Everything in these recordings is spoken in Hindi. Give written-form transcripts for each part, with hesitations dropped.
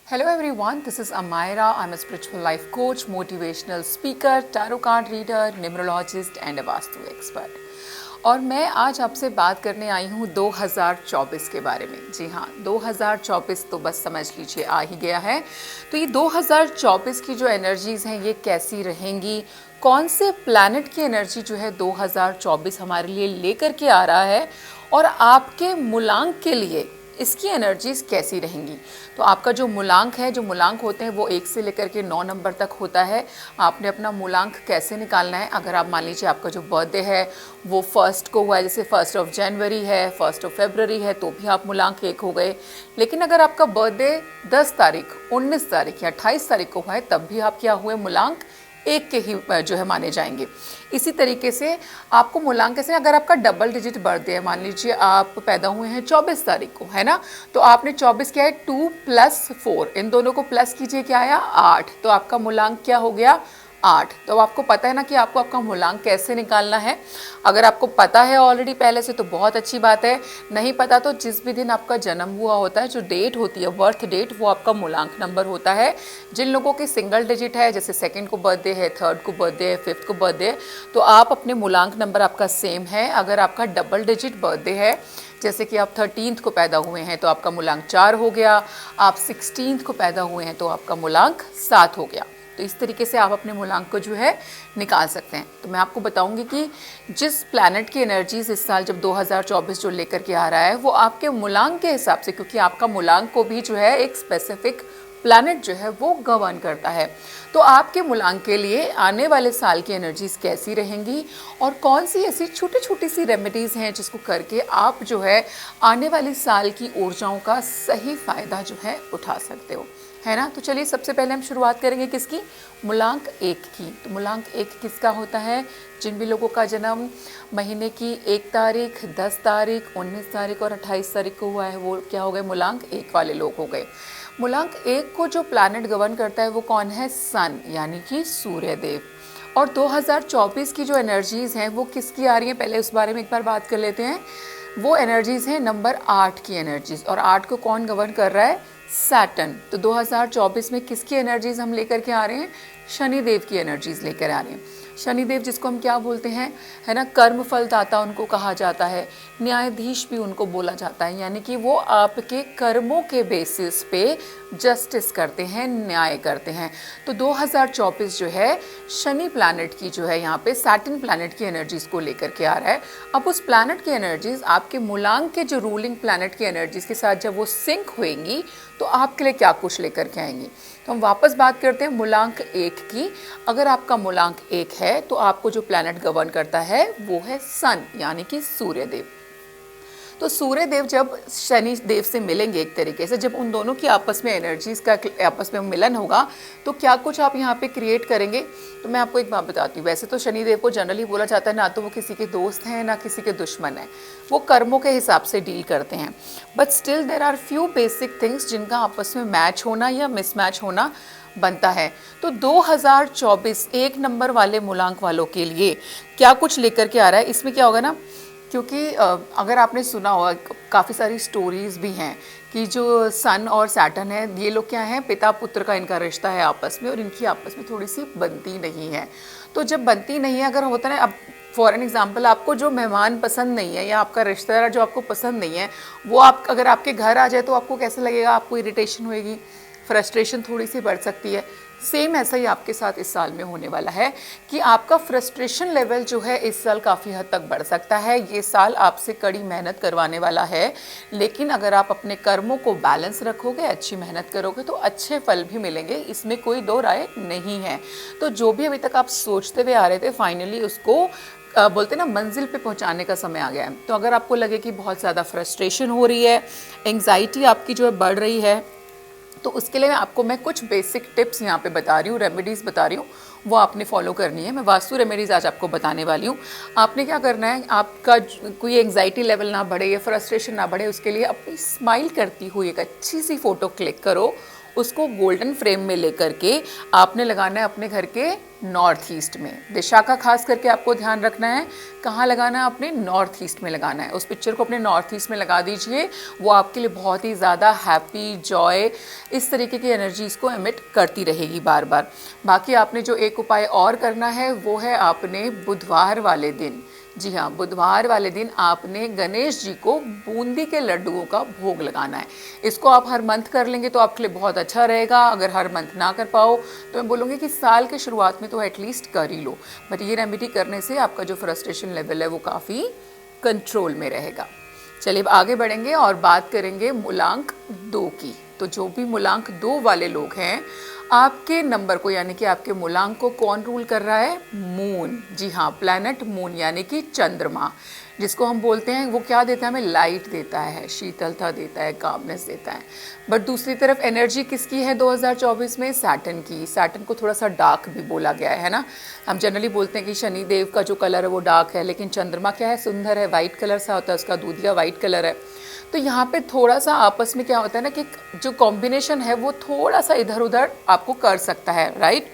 Hello everyone, this is Amira. I'm a spiritual life coach, motivational speaker, tarot card reader, numerologist and a vastu expert. और मैं आज आपसे बात करने आई हूँ 2024 के बारे में। जी हाँ, 2024 तो बस समझ लीजिए आ ही गया है। तो ये 2024 की जो एनर्जीज़ हैं ये कैसी रहेंगी, कौन से प्लैनेट की एनर्जी जो है 2024 हमारे लिए लेकर के आ रहा है और आपके मूलांक के लिए इसकी एनर्जीज कैसी रहेंगी। तो आपका जो मूलांक है, जो मूलांक होते हैं वो 1 से लेकर के 9 नंबर तक होता है। आपने अपना मूलांक कैसे निकालना है, अगर आप मान लीजिए आपका जो बर्थडे है वो 1 को हुआ है, जैसे 1 जनवरी है, 1 फरवरी है, तो भी आप मूलांक 1 हो गए। लेकिन अगर आपका बर्थडे 10 तारीख, 19 तारीख या 28 तारीख को हुआ है तब भी आप क्या हुए, मूलांक 1 के ही जो है माने जाएंगे। इसी तरीके से आपको मूलांक कैसे, अगर आपका डबल डिजिट बर्थडे है, मान लीजिए आप पैदा हुए हैं 24 तारीख को, है ना, तो आपने 24 क्या है 2 + 4, इन दोनों को प्लस कीजिए, क्या आया 8, तो आपका मूलांक क्या हो गया 8। तो आपको पता है ना कि आपको आपका मूलांक कैसे निकालना है। अगर आपको पता है ऑलरेडी पहले से तो बहुत अच्छी बात है, नहीं पता तो जिस भी दिन आपका जन्म हुआ होता है, जो डेट होती है बर्थ डेट, वो आपका मूलांक नंबर होता है। जिन लोगों के सिंगल डिजिट है, जैसे 2 को बर्थडे है, 3 को बर्थडे है, 5 को बर्थडे है, तो आप अपने मूलांक नंबर आपका सेम है। अगर आपका डबल डिजिट बर्थडे है, जैसे कि आप 13 को पैदा हुए हैं तो आपका मूलांक 4 हो गया, आप 16 को पैदा हुए हैं तो आपका मूलांक 7 हो गया। तो इस तरीके से आप अपने मूलांक को जो है निकाल सकते हैं। तो मैं आपको बताऊंगी कि जिस प्लैनेट की एनर्जीज इस साल जब 2024 जो लेकर के आ रहा है वो आपके मूलांक के हिसाब से, क्योंकि आपका मूलांक को भी जो है एक स्पेसिफिक प्लैनेट जो है वो गवर्न करता है, तो आपके मूलांक के लिए आने वाले साल की एनर्जीज कैसी रहेंगी और कौन सी ऐसी छोटी छोटी सी रेमेडीज़ हैं जिसको करके आप जो है आने वाले साल की ऊर्जाओं का सही फ़ायदा जो है उठा सकते हो, है ना। तो चलिए सबसे पहले हम शुरुआत करेंगे किसकी, मूलांक 1 की। तो मूलांक 1 किसका होता है, जिन भी लोगों का जन्म महीने की 1 तारीख, 10 तारीख, 19 तारीख और 28 तारीख को हुआ है वो क्या हो गए, मूलांक 1 वाले लोग हो गए। मूलांक 1 को जो प्लैनेट गवर्न करता है वो कौन है, सन, यानी कि सूर्य देव। और 2024 की जो एनर्जीज़ हैं वो किसकी आ रही हैं, पहले उस बारे में एक बार बात कर लेते हैं। वो एनर्जीज़ हैं नंबर 8 की एनर्जीज़, और 8 को कौन गवर्न कर रहा है, सैटर्न। तो 2024 में किसकी एनर्जीज हम लेकर के आ रहे हैं, शनिदेव की एनर्जीज लेकर आ रहे हैं। शनिदेव जिसको हम क्या बोलते हैं, है ना, कर्म फलदाता उनको कहा जाता है, न्यायाधीश भी उनको बोला जाता है, यानी कि वो आपके कर्मों के बेसिस पे जस्टिस करते हैं, न्याय करते हैं। तो 2024 जो है शनि प्लैनेट की जो है यहाँ पे सैटर्न प्लैनेट की एनर्जीज को लेकर के आ रहा है। अब उस प्लैनेट की एनर्जीज आपके मूलांक के जो रूलिंग प्लैनेट की एनर्जीज के साथ जब वो सिंक होएंगी तो आपके लिए क्या कुछ लेकर के आएंगी। तो हम वापस बात करते हैं मूलांक 1 की। अगर आपका मूलांक 1 है तो आपको जो प्लैनेट गवर्न करता है वो है सन, यानी कि सूर्य देव। तो सूर्य देव जब शनि देव से मिलेंगे एक तरीके से, जब उन दोनों की आपस में एनर्जीज का आपस में मिलन होगा तो क्या कुछ आप यहाँ पे क्रिएट करेंगे। तो मैं आपको एक बात बताती हूँ, वैसे तो शनि देव को जनरली बोला जाता है ना तो वो किसी के दोस्त हैं ना किसी के दुश्मन हैं, वो कर्मों के हिसाब से डील करते हैं, but still there are few basic things जिनका आपस में मैच होना या मिसमैच होना बनता है। तो 2024 1 नंबर वाले मूलांक वालों के लिए क्या कुछ लेकर के आ रहा है, इसमें क्या होगा ना, क्योंकि अगर आपने सुना होगा काफ़ी सारी स्टोरीज़ भी हैं कि जो सन और सैटर्न है ये लोग क्या हैं, पिता पुत्र का इनका रिश्ता है आपस में, और इनकी आपस में थोड़ी सी बनती नहीं है। तो जब बनती नहीं है, अगर होता है, अब फॉर एन एग्जांपल आपको जो मेहमान पसंद नहीं है या आपका रिश्तेदार जो आपको पसंद नहीं है वो आप अगर आपके घर आ जाए तो आपको कैसे लगेगा, आपको इरिटेशन होएगी, फ्रस्ट्रेशन थोड़ी सी बढ़ सकती है। सेम ऐसा ही आपके साथ इस साल में होने वाला है कि आपका फ्रस्ट्रेशन लेवल जो है इस साल काफ़ी हद तक बढ़ सकता है। ये साल आपसे कड़ी मेहनत करवाने वाला है, लेकिन अगर आप अपने कर्मों को बैलेंस रखोगे, अच्छी मेहनत करोगे तो अच्छे फल भी मिलेंगे, इसमें कोई दो राय नहीं है। तो जो भी अभी तक आप सोचते हुए आ रहे थे फाइनली उसको बोलते ना मंजिल पे पहुंचाने का समय आ गया है। तो अगर आपको लगे कि बहुत ज़्यादा फ्रस्ट्रेशन हो रही है, एंग्जाइटी आपकी जो है बढ़ रही है, तो उसके लिए मैं कुछ बेसिक टिप्स यहाँ पे बता रही हूँ, रेमेडीज़ बता रही हूँ, वो आपने फॉलो करनी है। मैं वास्तु रेमेडीज़ आज आपको बताने वाली हूँ। आपने क्या करना है, आपका कोई एंग्जाइटी लेवल ना बढ़े या फ्रस्ट्रेशन ना बढ़े, उसके लिए अपनी स्माइल करती हुई एक अच्छी सी फ़ोटो क्लिक करो, उसको गोल्डन फ्रेम में लेकर के आपने लगाना है अपने घर के नॉर्थ ईस्ट में। दिशा का खास करके आपको ध्यान रखना है, कहाँ लगाना है, अपने नॉर्थ ईस्ट में लगाना है। उस पिक्चर को अपने नॉर्थ ईस्ट में लगा दीजिए, वो आपके लिए बहुत ही ज़्यादा हैप्पी, जॉय, इस तरीके की एनर्जीज़ को एमिट करती रहेगी बार बार। बाकी आपने जो एक उपाय और करना है वो है आपने बुधवार वाले दिन, जी हाँ, बुधवार वाले दिन आपने गणेश जी को बूंदी के लड्डुओं का भोग लगाना है। इसको आप हर मंथ कर लेंगे तो आपके लिए बहुत अच्छा रहेगा। अगर हर मंथ ना कर पाओ तो मैं बोलूँगी कि साल के शुरुआत में तो एटलीस्ट कर ही लो, बट ये रेमेडी करने से आपका जो फ्रस्ट्रेशन लेवल है वो काफ़ी कंट्रोल में रहेगा। चलिए अब आगे बढ़ेंगे और बात करेंगे मूलांक 2 की। तो जो भी मूलांक 2 वाले लोग हैं, आपके नंबर को यानी कि आपके मूलांक को कौन रूल कर रहा है? मून। जी हाँ, प्लैनेट मून यानी कि चंद्रमा, जिसको हम बोलते हैं वो क्या देता है? हमें लाइट देता है, शीतलता देता है, कामनेस देता है। बट दूसरी तरफ एनर्जी किसकी है 2024 में? सैटर्न की। सैटर्न को थोड़ा सा डार्क भी बोला गया है ना। हम जनरली बोलते हैं कि शनि देव का जो कलर है वो डार्क है, लेकिन चंद्रमा क्या है? सुंदर है, वाइट कलर सा होता है, उसका दूधिया वाइट कलर है। तो यहाँ पे थोड़ा सा आपस में क्या होता है ना कि जो कॉम्बिनेशन है वो थोड़ा सा इधर उधर आपको कर सकता है, राइट।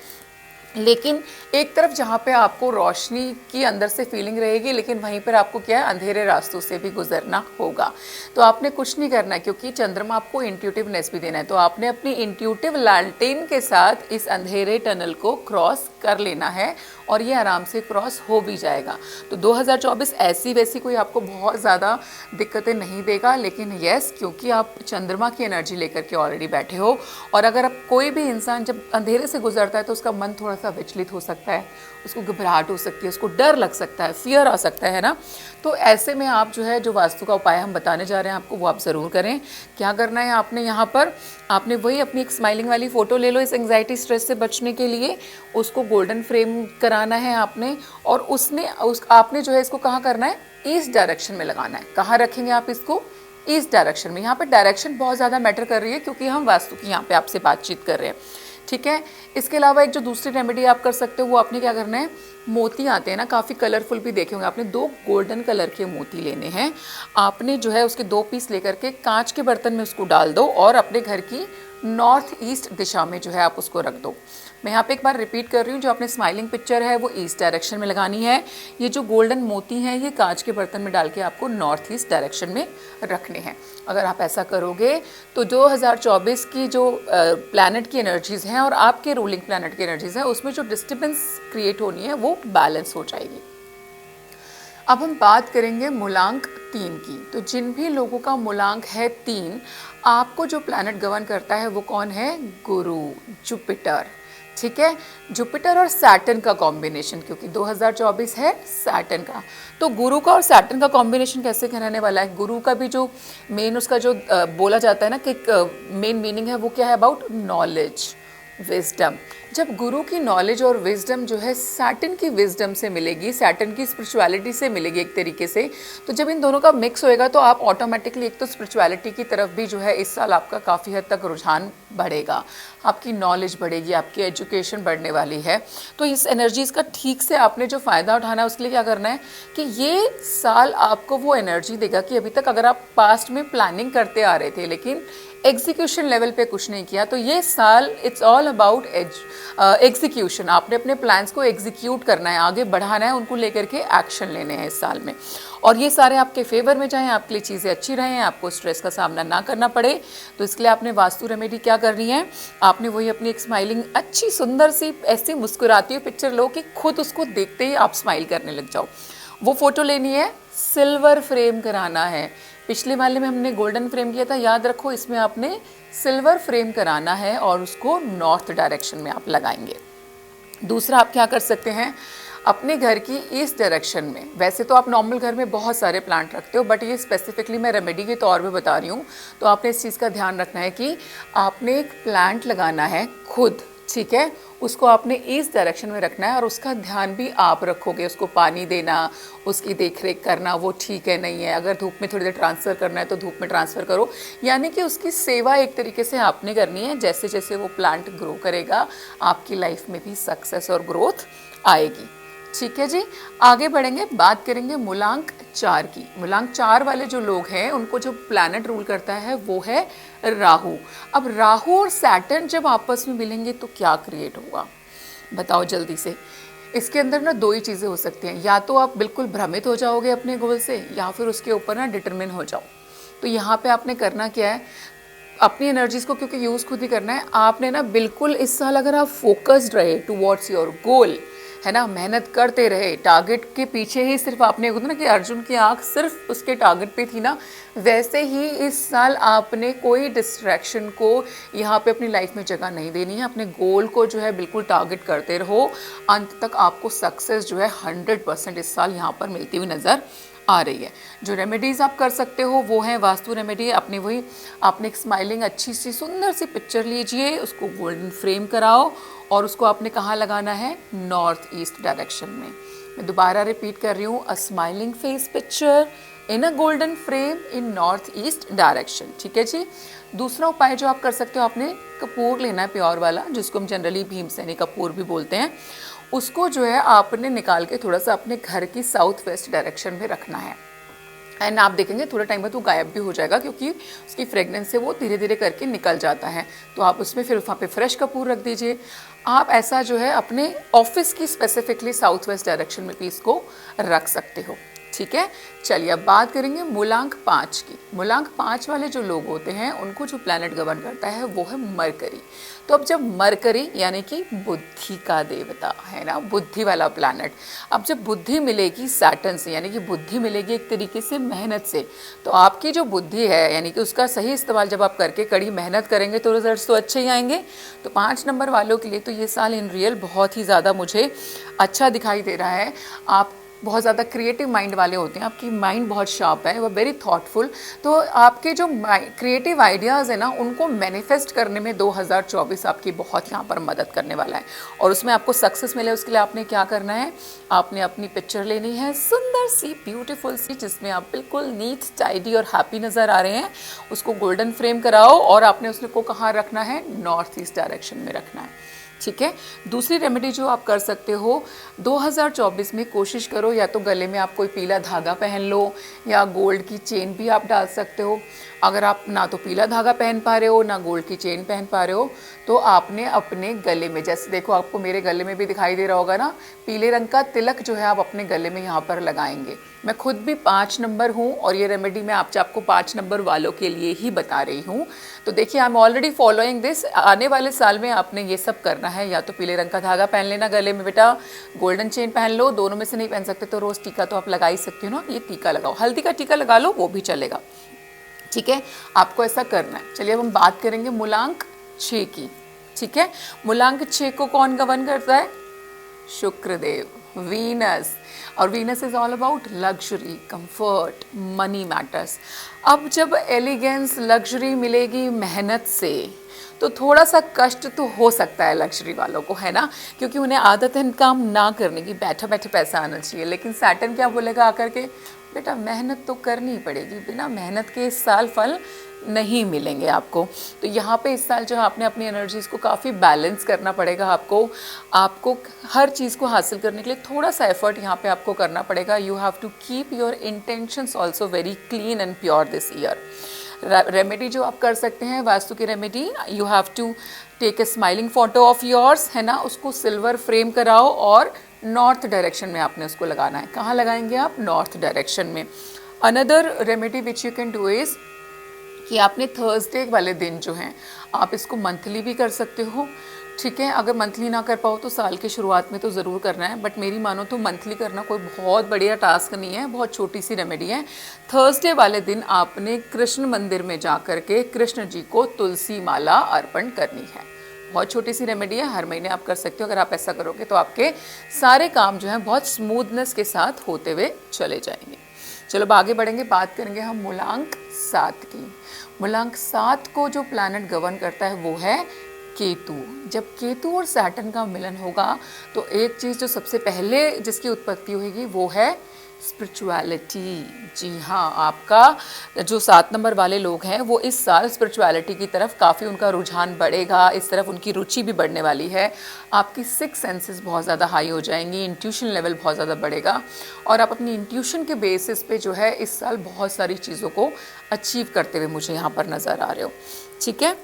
लेकिन एक तरफ जहाँ पे आपको रोशनी की अंदर से फीलिंग रहेगी, लेकिन वहीं पर आपको क्या है? अंधेरे रास्तों से भी गुजरना होगा। तो आपने कुछ नहीं करना है, क्योंकि चंद्रमा आपको इंट्यूटिवनेस भी देना है। तो आपने अपनी इंट्यूटिव लैंटेन के साथ इस अंधेरे टनल को क्रॉस कर लेना है, और ये आराम से क्रॉस हो भी जाएगा। तो 2024 ऐसी वैसी कोई आपको बहुत ज़्यादा दिक्कतें नहीं देगा, लेकिन यस, क्योंकि आप चंद्रमा की एनर्जी लेकर के ऑलरेडी बैठे हो, और अगर आप कोई भी इंसान जब अंधेरे से गुजरता है तो उसका मन थोड़ा सा विचलित हो सकता है, उसको घबराहट हो सकती है, उसको डर लग सकता है, फियर आ सकता है ना। तो ऐसे में आप जो है, जो वास्तु का उपाय हम बताने जा रहे हैं आपको, वो आप ज़रूर करें। क्या करना है आपने? यहाँ पर आपने वही अपनी एक स्माइलिंग वाली फ़ोटो ले लो, इस एंग्जाइटी स्ट्रेस से बचने के लिए। उसको गोल्डन फ्रेम कराना है आपने, और आपने जो है इसको कहाँ करना है? ईस्ट डायरेक्शन में लगाना है। कहाँ रखेंगे आप इसको? ईस्ट डायरेक्शन में। यहाँ पर डायरेक्शन बहुत ज़्यादा मैटर कर रही है, क्योंकि हम वास्तु की यहाँ पे आपसे बातचीत कर रहे हैं, ठीक है। इसके अलावा एक जो दूसरी रेमेडी आप कर सकते हो, वो आपने क्या करना है? मोती आते हैं ना, काफ़ी कलरफुल भी देखे होंगे आपने। 2 गोल्डन कलर के मोती लेने हैं आपने, जो है उसके 2 पीस लेकर के कांच के बर्तन में उसको डाल दो, और अपने घर की नॉर्थ ईस्ट दिशा में जो है आप उसको रख दो। मैं यहाँ पे एक बार रिपीट कर रही हूँ, जो आपने स्माइलिंग पिक्चर है वो ईस्ट डायरेक्शन में लगानी है। ये जो गोल्डन मोती हैं ये कांच के बर्तन में डाल के आपको नॉर्थ ईस्ट डायरेक्शन में रखने हैं। अगर आप ऐसा करोगे तो 2024 की जो प्लैनेट की एनर्जीज़ हैं और आपके रूलिंग प्लैनेट की एनर्जीज़ हैं, उसमें जो डिस्टर्बेंस क्रिएट होनी है वो बैलेंस हो जाएगी। अब हम बात करेंगे मूलांक 3 की। तो जिन भी लोगों का मूलांक है 3, आपको जो प्लैनेट गवर्न करता है वो कौन है? गुरु, जुपिटर, ठीक है। जुपिटर और सैटर्न का कॉम्बिनेशन, क्योंकि 2024 है सैटर्न का, तो गुरु का और सैटर्न का कॉम्बिनेशन कैसे रहने वाला है? गुरु का भी जो मेन उसका जो बोला जाता है ना कि मेन मीनिंग है वो क्या है? About knowledge, wisdom. जब गुरु की नॉलेज और विजडम जो है सैटर्न की विजडम से मिलेगी, सैटर्न की स्पिरिचुअलिटी से मिलेगी एक तरीके से, तो जब इन दोनों का मिक्स होएगा तो आप ऑटोमेटिकली एक तो स्पिरिचुअलिटी की तरफ भी जो है इस साल आपका काफ़ी हद तक रुझान बढ़ेगा, आपकी नॉलेज बढ़ेगी, आपकी एजुकेशन बढ़ने वाली है। तो इस एनर्जीज़ का ठीक से आपने जो फ़ायदा उठाना है उसके लिए क्या करना है कि ये साल आपको वो एनर्जी देगा कि अभी तक अगर आप पास्ट में प्लानिंग करते आ रहे थे लेकिन एग्जीक्यूशन लेवल पे कुछ नहीं किया, तो ये साल इट्स ऑल अबाउट एग्जीक्यूशन। आपने अपने प्लान्स को एग्जीक्यूट करना है, आगे बढ़ाना है, उनको लेकर के एक्शन लेने हैं इस साल में, और ये सारे आपके फेवर में जाएं, आपके लिए चीज़ें अच्छी रहें, आपको स्ट्रेस का सामना ना करना पड़े। तो इसके लिए आपने वास्तु रेमेडी क्या करनी है? आपने वही अपनी एक स्माइलिंग अच्छी सुंदर सी ऐसी मुस्कुराती हुई पिक्चर लो कि खुद उसको देखते ही आप स्माइल करने लग जाओ। वो फ़ोटो लेनी है, सिल्वर फ्रेम कराना है। पिछले वाले में हमने गोल्डन फ्रेम किया था, याद रखो, इसमें आपने सिल्वर फ्रेम कराना है और उसको नॉर्थ डायरेक्शन में आप लगाएंगे। दूसरा आप क्या कर सकते हैं? अपने घर की ईस्ट डायरेक्शन में, वैसे तो आप नॉर्मल घर में बहुत सारे प्लांट रखते हो, बट ये स्पेसिफिकली मैं रेमेडी के तौर पे बता रही हूँ, तो आपने इस चीज़ का ध्यान रखना है कि आपने एक प्लांट लगाना है खुद, ठीक है। उसको आपने ईस्ट डायरेक्शन में रखना है और उसका ध्यान भी आप रखोगे, उसको पानी देना, उसकी देखरेख करना, वो ठीक है नहीं है, अगर धूप में थोड़ी देर ट्रांसफ़र करना है तो धूप में ट्रांसफ़र करो, यानी कि उसकी सेवा एक तरीके से आपने करनी है। जैसे जैसे वो प्लांट ग्रो करेगा आपकी लाइफ में भी सक्सेस और ग्रोथ आएगी, ठीक है जी। आगे बढ़ेंगे, बात करेंगे मूलांक 4 की। मूलांक 4 वाले जो लोग हैं उनको जो प्लैनेट रूल करता है वो है राहु। अब राहु और सैटर्न जब आपस में मिलेंगे तो क्या क्रिएट होगा? बताओ जल्दी से। इसके अंदर ना दो ही चीज़ें हो सकती हैं, या तो आप बिल्कुल भ्रमित हो जाओगे अपने गोल से, या फिर उसके ऊपर ना डिटरमिन हो जाओ। तो यहाँ पे आपने करना क्या है, अपनी एनर्जीज को क्योंकि यूज़ खुद ही करना है, आपने ना बिल्कुल इस साल अगर आप फोकस्ड रहे टुवर्ड्स योर गोल, है ना, मेहनत करते रहे, टारगेट के पीछे ही सिर्फ आपने, होता ना कि अर्जुन की आंख सिर्फ उसके टारगेट पे थी ना, वैसे ही इस साल आपने कोई डिस्ट्रैक्शन को यहाँ पे अपनी लाइफ में जगह नहीं देनी है। अपने गोल को जो है बिल्कुल टारगेट करते रहो, अंत तक आपको सक्सेस जो है 100% इस साल यहाँ पर मिलती हुई नज़र आ रही है। जो रेमेडीज़ आप कर सकते हो वो है वास्तु रेमेडी। अपनी वही, आपने एक स्माइलिंग अच्छी सी सुंदर सी पिक्चर लीजिए, उसको गोल्डन फ्रेम कराओ और उसको आपने कहाँ लगाना है, नॉर्थ ईस्ट डायरेक्शन में। मैं दोबारा रिपीट कर रही हूँ, अ smiling face picture in a golden frame in north east direction. ठीक है जी। दूसरा उपाय जो आप कर सकते हो, आपने कपूर लेना है प्योर वाला, जिसको हम जनरली भीमसेनी कपूर भी बोलते हैं। उसको जो है आपने निकाल के थोड़ा सा अपने घर की साउथ वेस्ट डायरेक्शन में रखना है, एंड आप देखेंगे थोड़े टाइम में तो गायब भी हो जाएगा, क्योंकि उसकी फ्रेगनेंस से वो धीरे धीरे करके निकल जाता है। तो आप उसमें फिर वहाँ पे फ्रेश कपूर रख दीजिए। आप ऐसा जो है अपने ऑफिस की स्पेसिफिकली साउथ वेस्ट डायरेक्शन में भी इसको रख सकते हो। ठीक है। चलिए अब बात करेंगे मूलांक 5 की। मूलांक 5 वाले जो लोग होते हैं उनको जो प्लैनेट गवर्न करता है वो है मरकरी। तो अब जब मरकरी यानी कि बुद्धि का देवता है ना, बुद्धि वाला प्लैनेट, अब जब बुद्धि मिलेगी सैटर्न से, यानी कि बुद्धि मिलेगी एक तरीके से मेहनत से, तो आपकी जो बुद्धि है यानी कि उसका सही इस्तेमाल जब आप करके कड़ी मेहनत करेंगे तो रिजल्ट्स तो अच्छे ही आएंगे। तो 5 नंबर वालों के लिए तो ये साल इन रियल बहुत ही ज़्यादा मुझे अच्छा दिखाई दे रहा है। आप बहुत ज़्यादा क्रिएटिव माइंड वाले होते हैं, आपकी माइंड बहुत शार्प है, वो वेरी थॉटफुल। तो आपके जो क्रिएटिव आइडियाज़ है ना, उनको मैनिफेस्ट करने में 2024 आपकी बहुत यहाँ पर मदद करने वाला है। और उसमें आपको सक्सेस मिले उसके लिए आपने क्या करना है, आपने अपनी पिक्चर लेनी है सुंदर सी ब्यूटीफुल सी, जिसमें आप बिल्कुल नीट टाइडी और हैप्पी नज़र आ रहे हैं। उसको गोल्डन फ्रेम कराओ और आपने उसको कहाँ रखना है, नॉर्थ ईस्ट डायरेक्शन में रखना है। ठीक है। दूसरी रेमेडी जो आप कर सकते हो 2024 में, कोशिश करो या तो गले में आप कोई पीला धागा पहन लो, या गोल्ड की चेन भी आप डाल सकते हो। अगर आप ना तो पीला धागा पहन पा रहे हो ना गोल्ड की चेन पहन पा रहे हो, तो आपने अपने गले में, जैसे देखो आपको मेरे गले में भी दिखाई दे रहा होगा ना, पीले रंग का तिलक जो है आप अपने गले में यहाँ पर लगाएंगे। मैं खुद भी 5 नंबर हूँ और ये रेमेडी मैं आपको 5 नंबर वालों के लिए ही बता रही हूँ। तो देखिए I am already following this. आने वाले साल में आपने ये सब करना है, या तो पीले रंग का धागा पहन लेना गले में बेटा, गोल्डन चेन पहन लो, दोनों में से नहीं पहन सकते तो रोज़ टीका तो आप लगा ही सकते हो ना, ये टीका लगाओ, हल्दी का टीका लगा लो वो भी चलेगा। ठीक है, आपको ऐसा करना है। चलिए अब हम बात करेंगे मूलांक 6 की। ठीक है, मूलांक 6 को कौन गवर्न करता है, शुक्रदेव, वीनस। और Venus is all about luxury, comfort, money matters. अब जब एलिगेंस, लग्जरी मिलेगी मेहनत से, तो थोड़ा सा कष्ट तो हो सकता है लग्जरी वालों को, है ना, क्योंकि उन्हें आदत है काम ना करने की, बैठे बैठे पैसा आना चाहिए। लेकिन सैटर्न क्या बोलेगा आकर के, बेटा मेहनत तो करनी पड़ेगी, बिना मेहनत के इस साल फल नहीं मिलेंगे आपको। तो यहाँ पे इस साल जो आपने अपनी एनर्जीज़ को काफ़ी बैलेंस करना पड़ेगा। आपको हर चीज़ को हासिल करने के लिए थोड़ा सा एफर्ट यहाँ पे आपको करना पड़ेगा। You have to keep your intentions also very clean and pure this year. Remedy जो आप कर सकते हैं वास्तु की remedy, you have to take a smiling photo of yours, है ना, उसको सिल्वर फ्रेम कराओ और नॉर्थ डायरेक्शन में आपने उसको लगाना है। कहाँ लगाएंगे आप, नॉर्थ डायरेक्शन में। Another remedy which you can do is कि आपने थर्सडे वाले दिन जो हैं आप इसको मंथली भी कर सकते हो। ठीक है, अगर मंथली ना कर पाओ तो साल की शुरुआत में तो ज़रूर करना है, बट मेरी मानो तो मंथली करना कोई बहुत बढ़िया टास्क नहीं है, बहुत छोटी सी रेमेडी है। थर्सडे वाले दिन आपने कृष्ण मंदिर में जा कर के कृष्ण जी को तुलसी माला अर्पण करनी है। बहुत छोटी सी रेमेडी है, हर महीने आप कर सकते हो। अगर आप ऐसा करोगे तो आपके सारे काम जो हैं बहुत स्मूथनेस के साथ होते हुए चले जाएंगे। चलो अब आगे बढ़ेंगे, बात करेंगे हम मूलांक 7 की। मूलांक 7 को जो प्लैनेट गवर्न करता है वो है केतु। जब केतु और सैटर्न का मिलन होगा तो एक चीज़ जो सबसे पहले जिसकी उत्पत्ति होगी वो है स्पिरिचुअलिटी। जी हाँ, आपका जो 7 नंबर वाले लोग हैं वो इस साल स्पिरिचुअलिटी की तरफ काफ़ी उनका रुझान बढ़ेगा, इस तरफ उनकी रुचि भी बढ़ने वाली है। आपकी 6 सेंसेस बहुत ज़्यादा हाई हो जाएंगी, इंट्यूशन लेवल बहुत ज़्यादा बढ़ेगा और आप अपनी इंट्यूशन के बेसिस पे जो है इस साल बहुत सारी चीज़ों को अचीव करते हुए मुझे यहाँ पर नज़र आ रहे हो। ठीक है,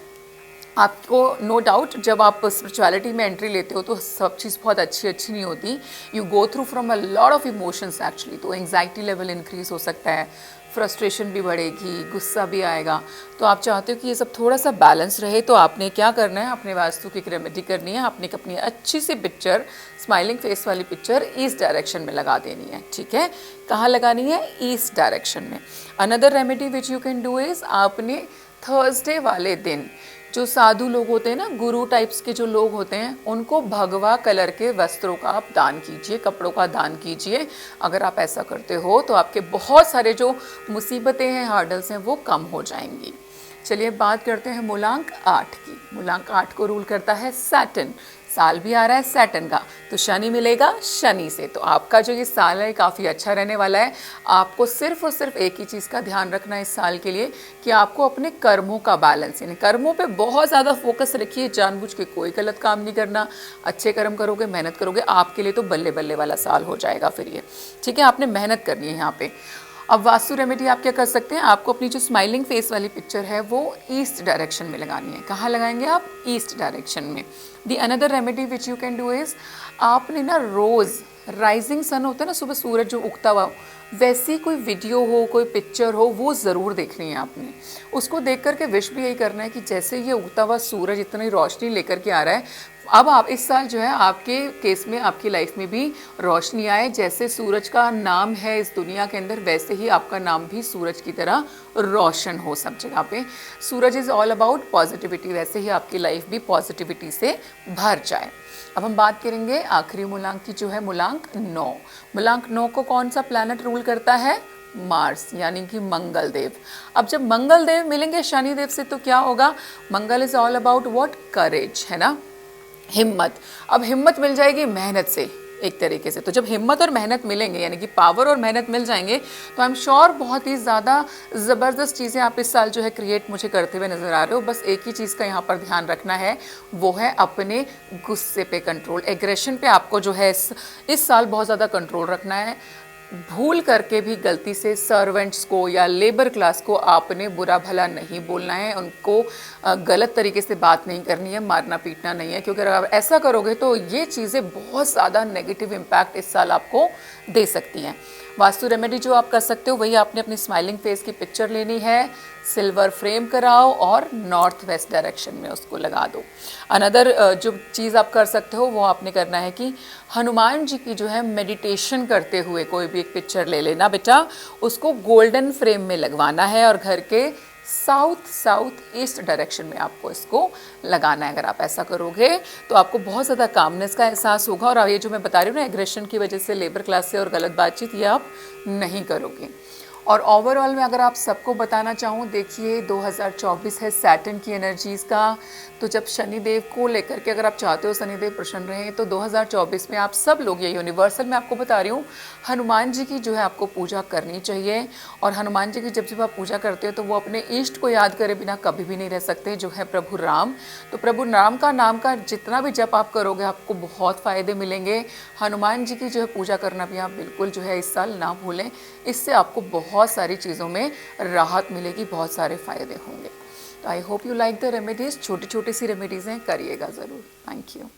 आपको नो डाउट जब आप स्पिरिचुअलिटी में एंट्री लेते हो तो सब चीज़ बहुत अच्छी अच्छी नहीं होती, you go through from a lot of emotions actually. तो एंग्जाइटी लेवल इंक्रीज हो सकता है, फ्रस्ट्रेशन भी बढ़ेगी, गुस्सा भी आएगा। तो आप चाहते हो कि ये सब थोड़ा सा बैलेंस रहे, तो आपने क्या करना है, अपने वास्तु की एक रेमेडी करनी है। आपने अपनी अच्छी सी पिक्चर, स्माइलिंग फेस वाली पिक्चर ईस्ट डायरेक्शन में लगा देनी है, ठीक है। कहाँ लगानी है? ईस्ट डायरेक्शन में। Another remedy which you can do is, आपने थर्सडे वाले दिन जो साधु लोग होते हैं ना, गुरु टाइप्स के जो लोग होते हैं, उनको भगवा कलर के वस्त्रों का आप दान कीजिए, कपड़ों का दान कीजिए। अगर आप ऐसा करते हो तो आपके बहुत सारे जो मुसीबतें हैं, हार्डल्स हैं, वो कम हो जाएंगी। चलिए बात करते हैं मूलांक 8 की। मूलांक 8 को रूल करता है सैटर्न। साल भी आ रहा है सैटर्न का, तो शनि मिलेगा शनि से। तो आपका जो ये साल है काफ़ी अच्छा रहने वाला है। आपको सिर्फ और सिर्फ एक ही चीज़ का ध्यान रखना है इस साल के लिए, कि आपको अपने कर्मों का बैलेंस, यानी कर्मों पे बहुत ज़्यादा फोकस रखिए। जानबूझ के कोई गलत काम नहीं करना, अच्छे कर्म करोगे, मेहनत करोगे, आपके लिए तो बल्ले बल्ले वाला साल हो जाएगा फिर ये, ठीक है। आपने मेहनत करनी है यहाँ पे। अब वास्तु रेमेडी आप क्या कर सकते हैं, आपको अपनी जो स्माइलिंग फेस वाली पिक्चर है वो ईस्ट डायरेक्शन में लगानी है। कहाँ लगाएंगे आप? ईस्ट डायरेक्शन में। The another remedy which you can do is, आपने ना रोज़ राइजिंग सन होता है ना, सुबह सूरज जो उगता हुआ, वैसी कोई वीडियो हो, कोई पिक्चर हो, वो ज़रूर देखनी है आपने। उसको देख करके विश भी यही करना है कि जैसे ये उगता हुआ सूरज इतनी रोशनी लेकर के आ रहा है, अब आप इस साल जो है आपके केस में, आपकी लाइफ में भी रोशनी आए। जैसे सूरज का नाम है इस दुनिया के अंदर, वैसे ही आपका नाम भी सूरज की तरह रोशन हो सब जगह पे। सूरज इज़ ऑल अबाउट पॉजिटिविटी, वैसे ही आपकी लाइफ भी पॉजिटिविटी से भर जाए। अब हम बात करेंगे आखिरी मूलांक की, जो है मूलांक 9। मूलांक 9 को कौन सा प्लैनेट रूल करता है? मार्स, यानी कि मंगल देव। अब जब मंगल देव मिलेंगे शनि देव से तो क्या होगा? मंगल इज ऑल अबाउट व्हाट? करेज, है ना, हिम्मत। अब हिम्मत मिल जाएगी मेहनत से एक तरीके से। तो जब हिम्मत और मेहनत मिलेंगे, यानी कि पावर और मेहनत मिल जाएंगे, तो आई एम श्योर बहुत ही ज़्यादा ज़बरदस्त चीज़ें आप इस साल जो है क्रिएट मुझे करते हुए नज़र आ रहे हो। बस एक ही चीज़ का यहाँ पर ध्यान रखना है, वो है अपने गुस्से पे कंट्रोल, एग्रेशन पे आपको जो है इस साल बहुत ज़्यादा कंट्रोल रखना है। भूल करके भी गलती से सर्वेंट्स को या लेबर क्लास को आपने बुरा भला नहीं बोलना है, उनको गलत तरीके से बात नहीं करनी है, मारना पीटना नहीं है, क्योंकि अगर आप ऐसा करोगे तो ये चीज़ें बहुत ज़्यादा नेगेटिव इम्पैक्ट इस साल आपको दे सकती हैं। वास्तु रेमेडी जो आप कर सकते हो वही, आपने अपनी स्माइलिंग फेस की पिक्चर लेनी है, सिल्वर फ्रेम कराओ और नॉर्थ वेस्ट डायरेक्शन में उसको लगा दो। अनदर जो चीज़ आप कर सकते हो वो आपने करना है कि हनुमान जी की जो है मेडिटेशन करते हुए कोई भी एक पिक्चर ले लेना बेटा, उसको गोल्डन फ्रेम में लगवाना है और घर के साउथ ईस्ट डायरेक्शन में आपको इसको लगाना है। अगर आप ऐसा करोगे तो आपको बहुत ज़्यादा कामनेस का एहसास होगा, और ये जो मैं बता रही हूँ ना, एग्रेशन की वजह से, लेबर क्लास से और गलत बातचीत, ये आप नहीं करोगे। और ओवरऑल में अगर आप सबको बताना चाहूँ, देखिए 2024 है सैटर्न की एनर्जीज़ का। तो जब शनिदेव को लेकर के अगर आप चाहते हो शनिदेव प्रसन्न रहें, तो 2024 में आप सब लोग, ये यूनिवर्सल मैं आपको बता रही हूँ, हनुमान जी की जो है आपको पूजा करनी चाहिए। और हनुमान जी की जब आप पूजा करते हो तो वो अपने इष्ट को याद करे बिना कभी भी नहीं रह सकते, जो है प्रभु राम। तो प्रभु राम का नाम का जितना भी जप आप करोगे आपको बहुत फ़ायदे मिलेंगे। हनुमान जी की जो है पूजा करना भी आप बिल्कुल जो है इस साल ना भूलें, इससे आपको बहुत सारी चीज़ों में राहत मिलेगी, बहुत सारे फ़ायदे होंगे। तो I hope you like the remedies. छोटी छोटी सी रेमेडीज़ हैं, करिएगा ज़रूर। Thank you.